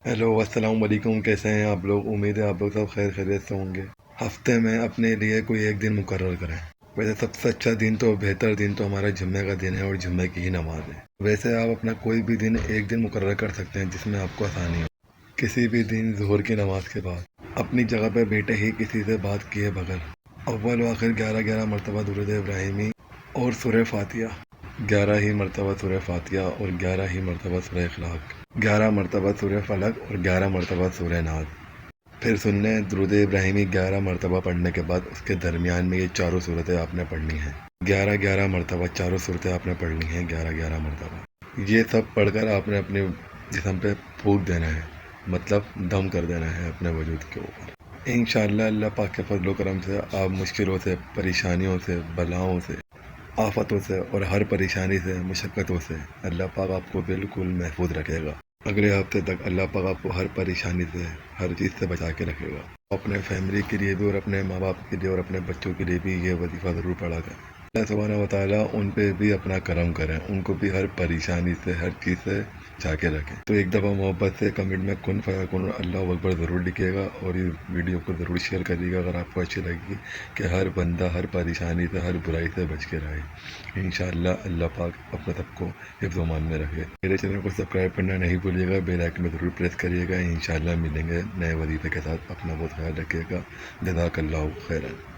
Hello السلام علیکم، کیسے ہیں آپ لوگ؟ امید ہے آپ لوگ سب خیر خیریت سے ہوں گے۔ ہفتے میں اپنے لیے کوئی ایک دن مقرر کریں۔ ویسے سب سے اچھا دن تو بہتر دن تو ہمارا جمعے کا دن ہے اور جمعے کی ہی نماز ہے۔ ویسے آپ اپنا کوئی بھی دن ایک دن مقرر کر سکتے ہیں جس میں آپ کو آسانی ہو۔ کسی بھی دن ظہر کی نماز کے بعد اپنی جگہ پہ بیٹھے ہی کسی سے بات کیے بغیر اول و آخر 11 مرتبہ درود ابراہیمی اور سورہ فاتحہ، 11 ہی مرتبہ سورہ فاتحہ اور 11 ہی مرتبہ سورہ اخلاق، 11 مرتبہ سورہ فلق اور 11 مرتبہ سورہ ناز۔ پھر سن لیں درود ابراہیمی 11 مرتبہ پڑھنے کے بعد اس کے درمیان میں یہ چاروں صورتیں آپ نے پڑھنی ہیں۔ 11 مرتبہ چاروں صورتیں آپ نے پڑھنی ہیں، 11 مرتبہ۔ یہ سب پڑھ کر آپ نے اپنے جسم پہ پھونک دینا ہے، مطلب دم کر دینا ہے اپنے وجود کے اوپر۔ انشاءاللہ اللہ پاک کے فضل و کرم سے آپ مشکلوں سے، پریشانیوں سے، بلاؤں سے، آفتوں سے اور ہر پریشانی سے، مشقتوں سے اللہ پاک آپ کو بالکل محفوظ رکھے گا۔ اگلے ہفتے تک اللہ پاک آپ کو ہر پریشانی سے، ہر چیز سے بچا کے رکھے گا۔ اپنے فیملی کے لیے بھی اور اپنے ماں باپ کے لیے اور اپنے بچوں کے لیے بھی یہ وظیفہ ضرور پڑھا کریں۔ اللہ سبحانہ و تعالیٰ ان پہ بھی اپنا کرم کریں، ان کو بھی ہر پریشانی سے، ہر چیز سے بچا کے رکھیں۔ تو ایک دفعہ محبت سے کمنٹ میں کن فیکون اللہ اکبر ضرور لکھیے گا اور اس ویڈیو کو ضرور شیئر کریے گا اگر آپ کو اچھی لگے گی، کہ ہر بندہ ہر پریشانی سے، ہر برائی سے بچ کے رہے۔ انشاءاللہ اللہ پاک اپنا سب کو حفظ و امان میں رکھے۔ میرے چینل کو سبسکرائب کرنا نہیں بھولیے گا، بیل آئکن میں ضرور پریس کریے گا۔ انشاءاللہ ملیں گے نئے وظیفے کے ساتھ۔ اپنا بہت خیال رکھیے گا۔ جزاک اللہ خیرا۔